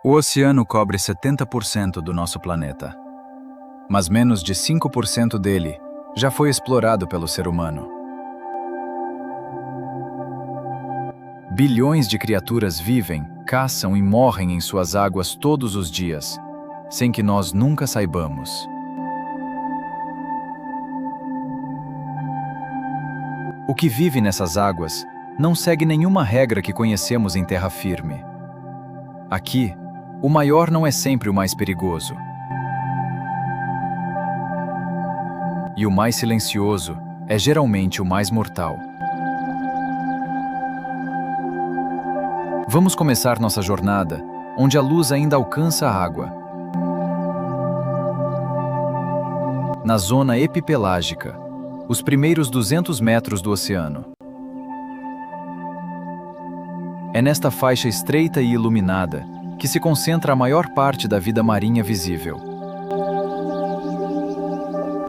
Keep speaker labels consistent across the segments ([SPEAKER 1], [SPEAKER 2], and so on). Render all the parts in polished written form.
[SPEAKER 1] O oceano cobre 70% do nosso planeta, mas menos de 5% dele já foi explorado pelo ser humano. Bilhões de criaturas vivem, caçam e morrem em suas águas todos os dias, sem que nós nunca saibamos. O que vive nessas águas não segue nenhuma regra que conhecemos em terra firme. Aqui, o maior não é sempre o mais perigoso. E o mais silencioso é geralmente o mais mortal. Vamos começar nossa jornada onde a luz ainda alcança a água. Na zona epipelágica, os primeiros 200 metros do oceano. É nesta faixa estreita e iluminada que se concentra a maior parte da vida marinha visível.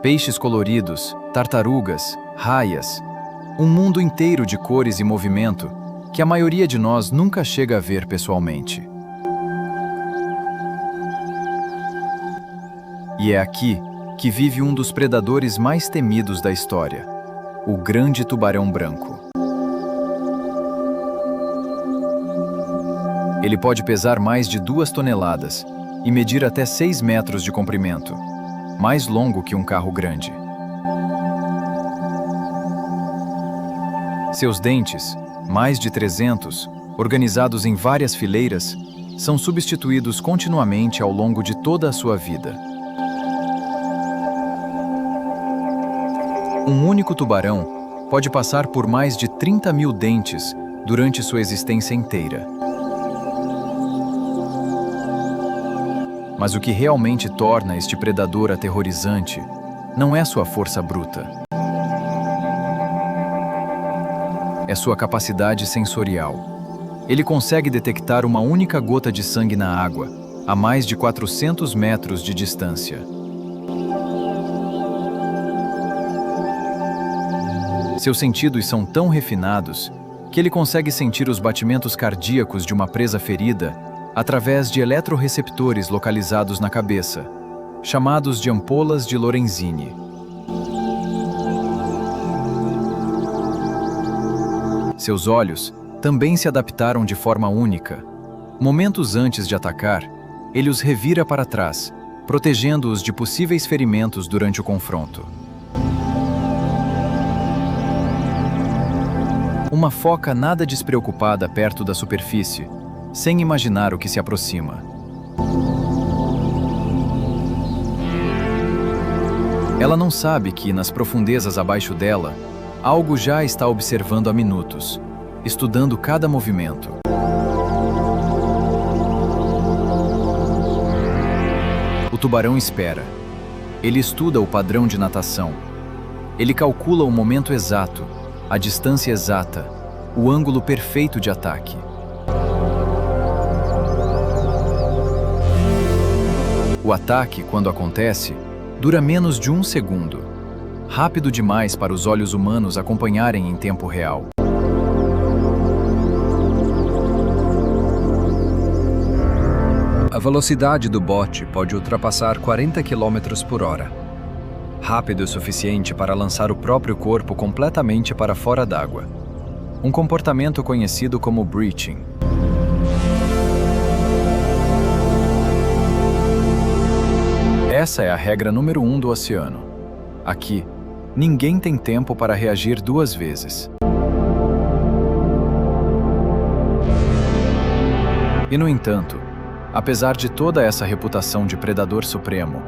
[SPEAKER 1] Peixes coloridos, tartarugas, raias, um mundo inteiro de cores e movimento que a maioria de nós nunca chega a ver pessoalmente. E é aqui que vive um dos predadores mais temidos da história, o grande tubarão branco. Ele pode pesar mais de 2 toneladas e medir até 6 metros de comprimento, mais longo que um carro grande. Seus dentes, mais de 300, organizados em várias fileiras, são substituídos continuamente ao longo de toda a sua vida. Um único tubarão pode passar por mais de 30 mil dentes durante sua existência inteira. Mas o que realmente torna este predador aterrorizante não é sua força bruta. É sua capacidade sensorial. Ele consegue detectar uma única gota de sangue na água, a mais de 400 metros de distância. Seus sentidos são tão refinados que ele consegue sentir os batimentos cardíacos de uma presa ferida através de eletroreceptores localizados na cabeça, chamados de ampolas de Lorenzini. Seus olhos também se adaptaram de forma única. Momentos antes de atacar, ele os revira para trás, protegendo-os de possíveis ferimentos durante o confronto. Uma foca nada despreocupada perto da superfície, sem imaginar o que se aproxima. Ela não sabe que, nas profundezas abaixo dela, algo já está observando há minutos, estudando cada movimento. O tubarão espera. Ele estuda o padrão de natação. Ele calcula o momento exato, a distância exata, o ângulo perfeito de ataque. O ataque, quando acontece, dura menos de 1 segundo, rápido demais para os olhos humanos acompanharem em tempo real.
[SPEAKER 2] A velocidade do bote pode ultrapassar 40 km por hora. Rápido o suficiente para lançar o próprio corpo completamente para fora d'água. Um comportamento conhecido como breaching.
[SPEAKER 1] Essa é a regra número 1 do oceano. Aqui, ninguém tem tempo para reagir 2 vezes. E, no entanto, apesar de toda essa reputação de predador supremo,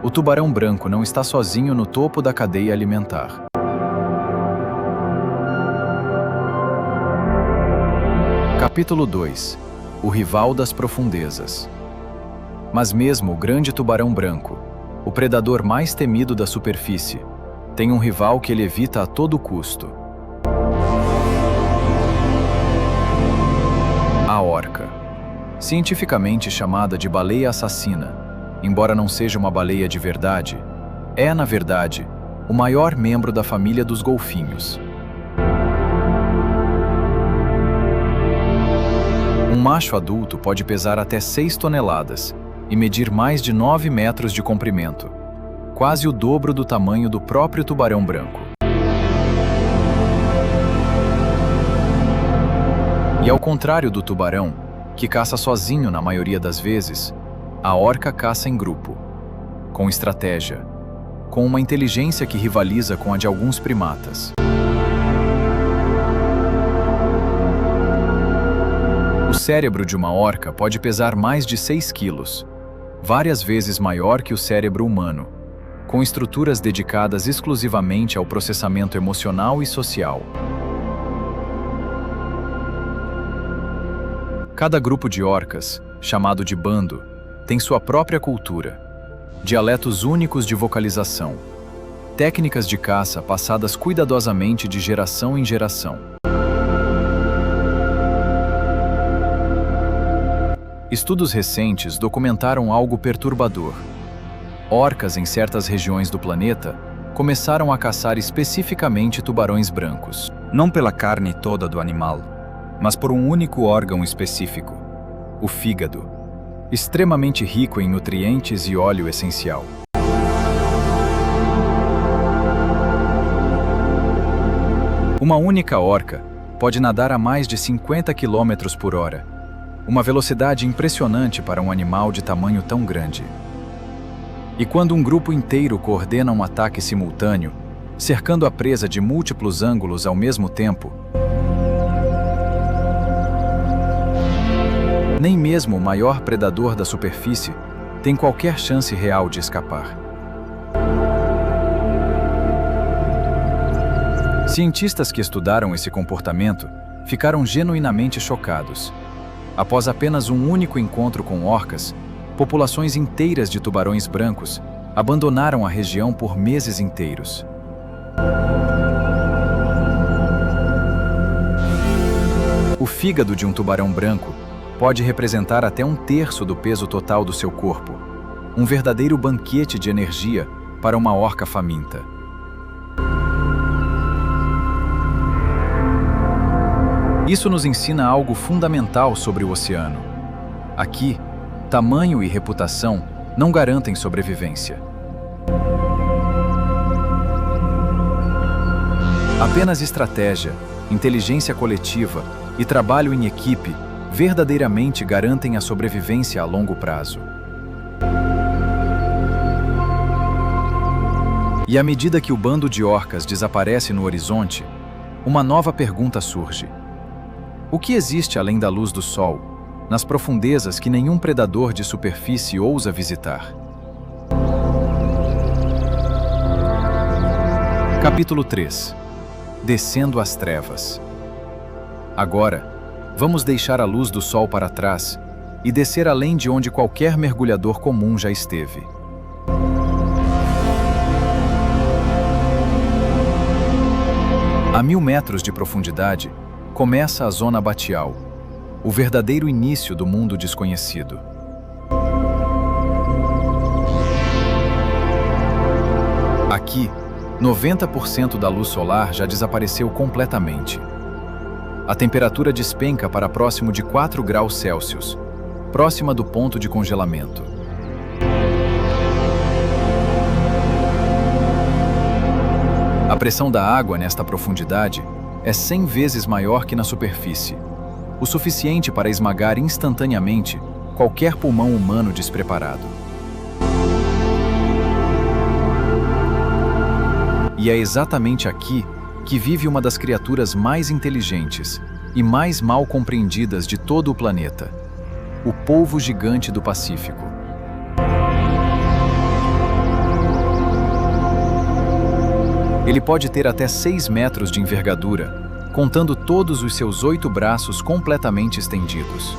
[SPEAKER 1] o tubarão branco não está sozinho no topo da cadeia alimentar. Capítulo 2. O rival das profundezas. Mas mesmo o grande tubarão branco, o predador mais temido da superfície, tem um rival que ele evita a todo custo. A orca. Cientificamente chamada de baleia assassina, embora não seja uma baleia de verdade, é, na verdade, o maior membro da família dos golfinhos. Um macho adulto pode pesar até 6 toneladas e medir mais de 9 metros de comprimento, quase o dobro do tamanho do próprio tubarão branco. E ao contrário do tubarão, que caça sozinho na maioria das vezes, a orca caça em grupo, com estratégia, com uma inteligência que rivaliza com a de alguns primatas. O cérebro de uma orca pode pesar mais de 6 quilos, várias vezes maior que o cérebro humano, com estruturas dedicadas exclusivamente ao processamento emocional e social. Cada grupo de orcas, chamado de bando, tem sua própria cultura, dialetos únicos de vocalização, técnicas de caça passadas cuidadosamente de geração em geração. Estudos recentes documentaram algo perturbador. Orcas em certas regiões do planeta começaram a caçar especificamente tubarões brancos.
[SPEAKER 2] Não pela carne toda do animal, mas por um único órgão específico, o fígado, extremamente rico em nutrientes e óleo essencial. Uma única orca pode nadar a mais de 50 km por hora, uma velocidade impressionante para um animal de tamanho tão grande. E quando um grupo inteiro coordena um ataque simultâneo, cercando a presa de múltiplos ângulos ao mesmo tempo, nem mesmo o maior predador da superfície tem qualquer chance real de escapar. Cientistas que estudaram esse comportamento ficaram genuinamente chocados. Após apenas um único encontro com orcas, populações inteiras de tubarões brancos abandonaram a região por meses inteiros. O fígado de um tubarão branco pode representar até 1/3 do peso total do seu corpo, um verdadeiro banquete de energia para uma orca faminta. Isso nos ensina algo fundamental sobre o oceano. Aqui, tamanho e reputação não garantem sobrevivência. Apenas estratégia, inteligência coletiva e trabalho em equipe verdadeiramente garantem a sobrevivência a longo prazo. E à medida que o bando de orcas desaparece no horizonte, uma nova pergunta surge. O que existe além da luz do sol, nas profundezas que nenhum predador de superfície ousa visitar? Capítulo 3. Descendo as trevas. Agora, vamos deixar a luz do sol para trás e descer além de onde qualquer mergulhador comum já esteve. A 1000 metros de profundidade, começa a zona abacial, o verdadeiro início do mundo desconhecido. Aqui, 90% da luz solar já desapareceu completamente. A temperatura despenca para próximo de 4 graus Celsius, próxima do ponto de congelamento. A pressão da água nesta profundidade é 100 vezes maior que na superfície, o suficiente para esmagar instantaneamente qualquer pulmão humano despreparado. E é exatamente aqui que vive uma das criaturas mais inteligentes e mais mal compreendidas de todo o planeta, o polvo gigante do Pacífico. Ele pode ter até 6 metros de envergadura, contando todos os seus 8 braços completamente estendidos.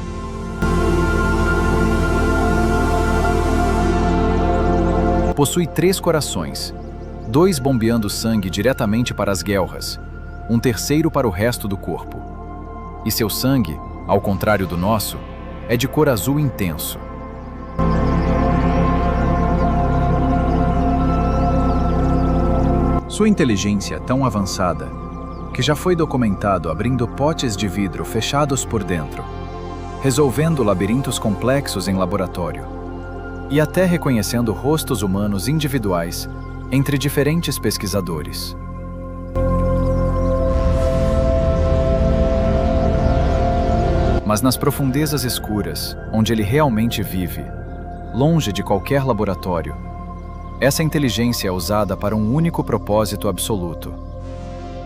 [SPEAKER 2] Possui 3 corações, 2 bombeando sangue diretamente para as guelras, um terceiro para o resto do corpo. E seu sangue, ao contrário do nosso, é de cor azul intenso. Sua inteligência é tão avançada que já foi documentado abrindo potes de vidro fechados por dentro,
[SPEAKER 1] resolvendo labirintos complexos em laboratório, e até reconhecendo rostos humanos individuais entre diferentes pesquisadores. Mas nas profundezas escuras, onde ele realmente vive, longe de qualquer laboratório, essa inteligência é usada para um único propósito absoluto: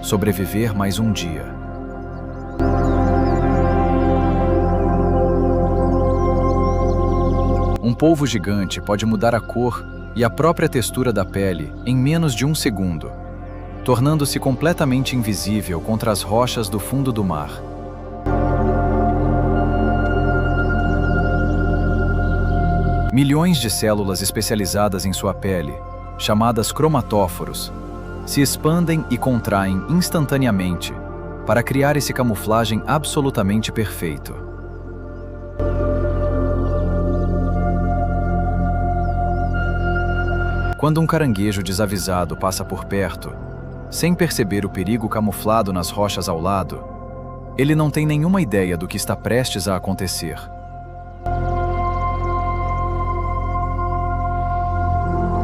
[SPEAKER 1] sobreviver mais um dia. Um polvo gigante pode mudar a cor e a própria textura da pele em menos de um segundo, tornando-se completamente invisível contra as rochas do fundo do mar. Milhões de células especializadas em sua pele, chamadas cromatóforos, se expandem e contraem instantaneamente para criar esse camuflagem absolutamente perfeito. Quando um caranguejo desavisado passa por perto, sem perceber o perigo camuflado nas rochas ao lado, ele não tem nenhuma ideia do que está prestes a acontecer.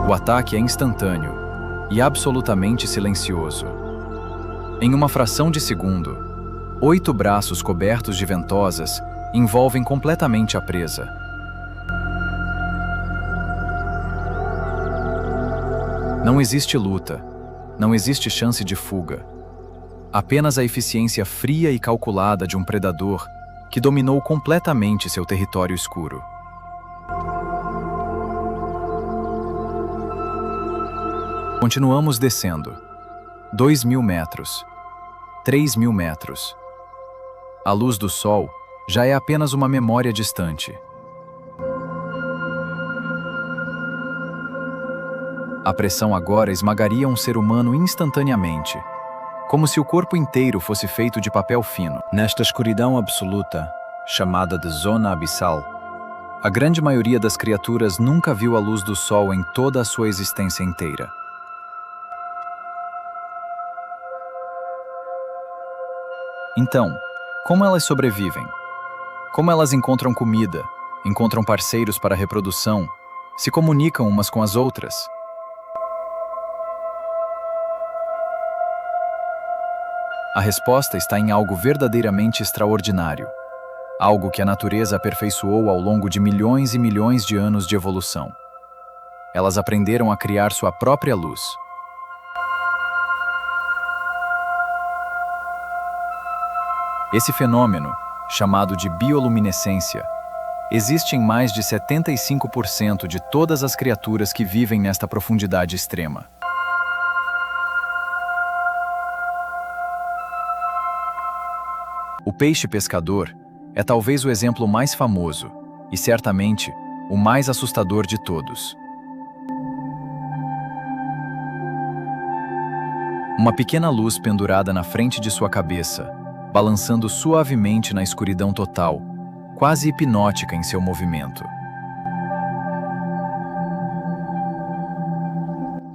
[SPEAKER 1] O ataque é instantâneo e absolutamente silencioso. Em uma fração de segundo, 8 braços cobertos de ventosas envolvem completamente a presa. Não existe luta, não existe chance de fuga. Apenas a eficiência fria e calculada de um predador que dominou completamente seu território escuro. Continuamos descendo. 2.000 metros. 3.000 metros. A luz do sol já é apenas uma memória distante. A pressão agora esmagaria um ser humano instantaneamente, como se o corpo inteiro fosse feito de papel fino. Nesta escuridão absoluta, chamada de zona abissal, a grande maioria das criaturas nunca viu a luz do sol em toda a sua existência inteira. Então, como elas sobrevivem? Como elas encontram comida, encontram parceiros para a reprodução, se comunicam umas com as outras? A resposta está em algo verdadeiramente extraordinário, algo que a natureza aperfeiçoou ao longo de milhões e milhões de anos de evolução. Elas aprenderam a criar sua própria luz. Esse fenômeno, chamado de bioluminescência, existe em mais de 75% de todas as criaturas que vivem nesta profundidade extrema. O peixe pescador é talvez o exemplo mais famoso e, certamente, o mais assustador de todos. Uma pequena luz pendurada na frente de sua cabeça, balançando suavemente na escuridão total, quase hipnótica em seu movimento.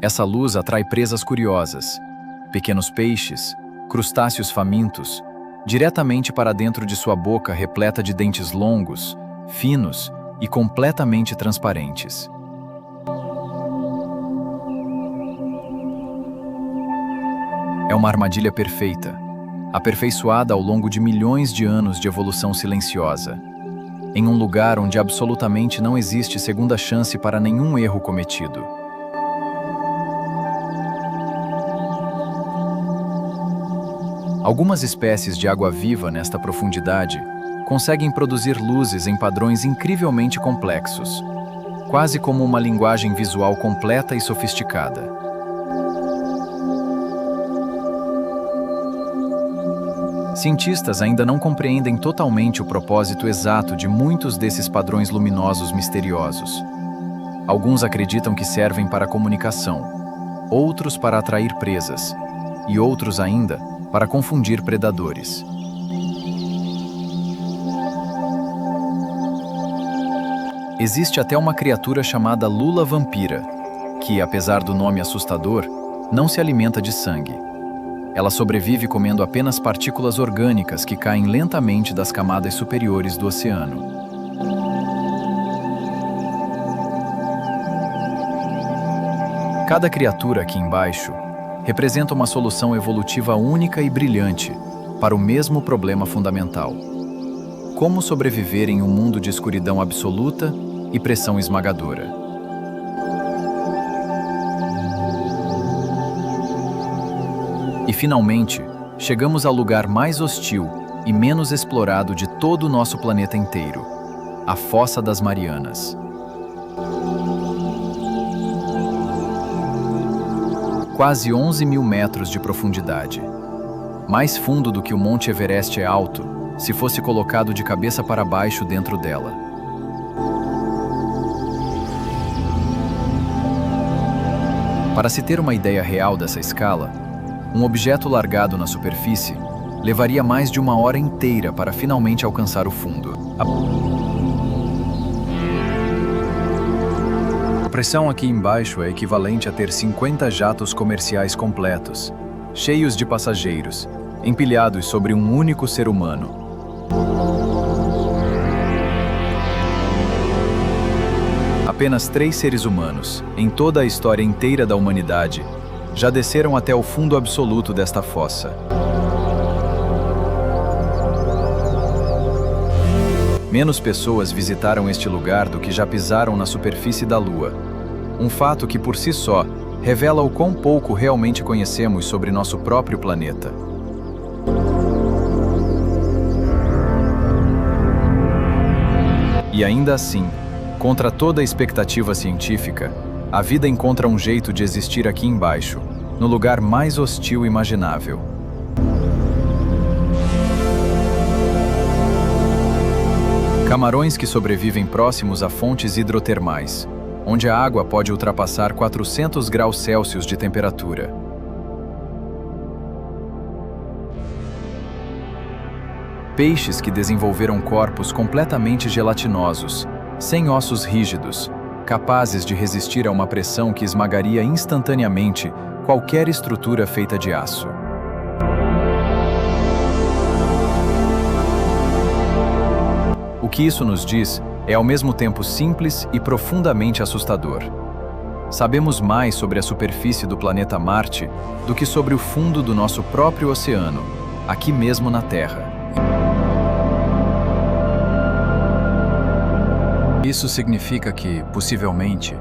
[SPEAKER 1] Essa luz atrai presas curiosas, pequenos peixes, crustáceos famintos, diretamente para dentro de sua boca repleta de dentes longos, finos e completamente transparentes. É uma armadilha perfeita, aperfeiçoada ao longo de milhões de anos de evolução silenciosa, em um lugar onde absolutamente não existe segunda chance para nenhum erro cometido. Algumas espécies de água-viva nesta profundidade conseguem produzir luzes em padrões incrivelmente complexos, quase como uma linguagem visual completa e sofisticada. Cientistas ainda não compreendem totalmente o propósito exato de muitos desses padrões luminosos misteriosos. Alguns acreditam que servem para comunicação, outros para atrair presas, e outros ainda para confundir predadores. Existe até uma criatura chamada lula-vampira, que, apesar do nome assustador, não se alimenta de sangue. Ela sobrevive comendo apenas partículas orgânicas que caem lentamente das camadas superiores do oceano. Cada criatura aqui embaixo representa uma solução evolutiva única e brilhante para o mesmo problema fundamental: como sobreviver em um mundo de escuridão absoluta e pressão esmagadora. E finalmente, chegamos ao lugar mais hostil e menos explorado de todo o nosso planeta inteiro: a Fossa das Marianas. Quase 11.000 metros de profundidade. Mais fundo do que o Monte Everest é alto, se fosse colocado de cabeça para baixo dentro dela. Para se ter uma ideia real dessa escala, um objeto largado na superfície levaria mais de 1 hora inteira para finalmente alcançar o fundo. A pressão aqui embaixo é equivalente a ter 50 jatos comerciais completos, cheios de passageiros, empilhados sobre um único ser humano. Apenas 3 seres humanos, em toda a história inteira da humanidade, já desceram até o fundo absoluto desta fossa. Menos pessoas visitaram este lugar do que já pisaram na superfície da Lua. Um fato que, por si só, revela o quão pouco realmente conhecemos sobre nosso próprio planeta. E ainda assim, contra toda a expectativa científica, a vida encontra um jeito de existir aqui embaixo, no lugar mais hostil imaginável. Camarões que sobrevivem próximos a fontes hidrotermais, onde a água pode ultrapassar 400 graus Celsius de temperatura. Peixes que desenvolveram corpos completamente gelatinosos, sem ossos rígidos, capazes de resistir a uma pressão que esmagaria instantaneamente qualquer estrutura feita de aço. O que isso nos diz é ao mesmo tempo simples e profundamente assustador. Sabemos mais sobre a superfície do planeta Marte do que sobre o fundo do nosso próprio oceano, aqui mesmo na Terra. Isso significa que, possivelmente,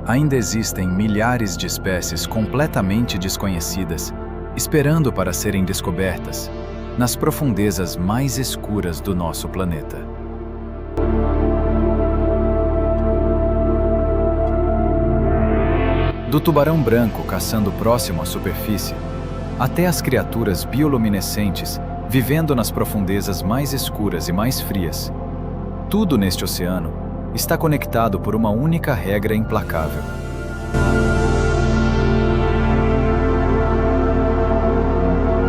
[SPEAKER 1] ainda existem milhares de espécies completamente desconhecidas, esperando para serem descobertas, nas profundezas mais escuras do nosso planeta. Do tubarão branco caçando próximo à superfície, até as criaturas bioluminescentes vivendo nas profundezas mais escuras e mais frias, tudo neste oceano está conectado por uma única regra implacável.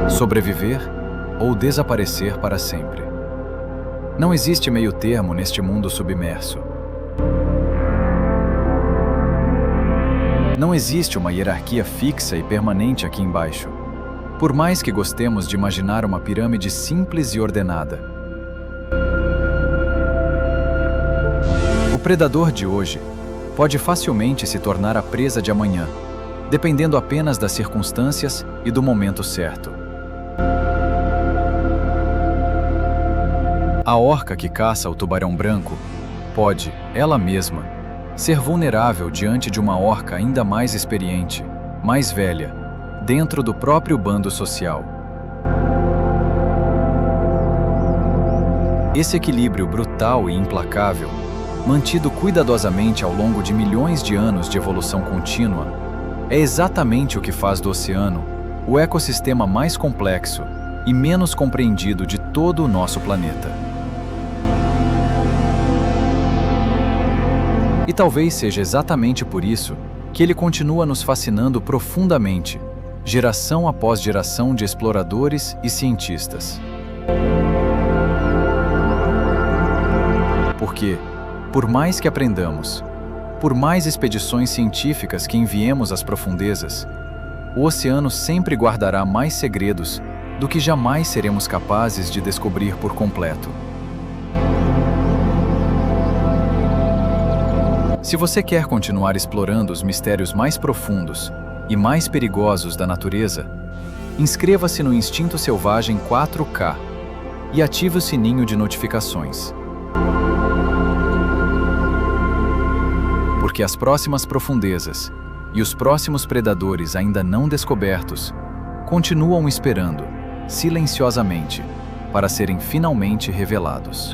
[SPEAKER 1] Sobreviver ou desaparecer para sempre. Não existe meio termo neste mundo submerso. Não existe uma hierarquia fixa e permanente aqui embaixo, por mais que gostemos de imaginar uma pirâmide simples e ordenada. O predador de hoje pode facilmente se tornar a presa de amanhã, dependendo apenas das circunstâncias e do momento certo. A orca que caça o tubarão branco pode, ela mesma, ser vulnerável diante de uma orca ainda mais experiente, mais velha, dentro do próprio bando social. Esse equilíbrio brutal e implacável, mantido cuidadosamente ao longo de milhões de anos de evolução contínua, é exatamente o que faz do oceano o ecossistema mais complexo e menos compreendido de todo o nosso planeta. E talvez seja exatamente por isso que ele continua nos fascinando profundamente, geração após geração de exploradores e cientistas. Porque, por mais que aprendamos, por mais expedições científicas que enviemos às profundezas, o oceano sempre guardará mais segredos do que jamais seremos capazes de descobrir por completo. Se você quer continuar explorando os mistérios mais profundos e mais perigosos da natureza, inscreva-se no Instinto Selvagem 4K e ative o sininho de notificações. Porque as próximas profundezas e os próximos predadores ainda não descobertos continuam esperando, silenciosamente, para serem finalmente revelados.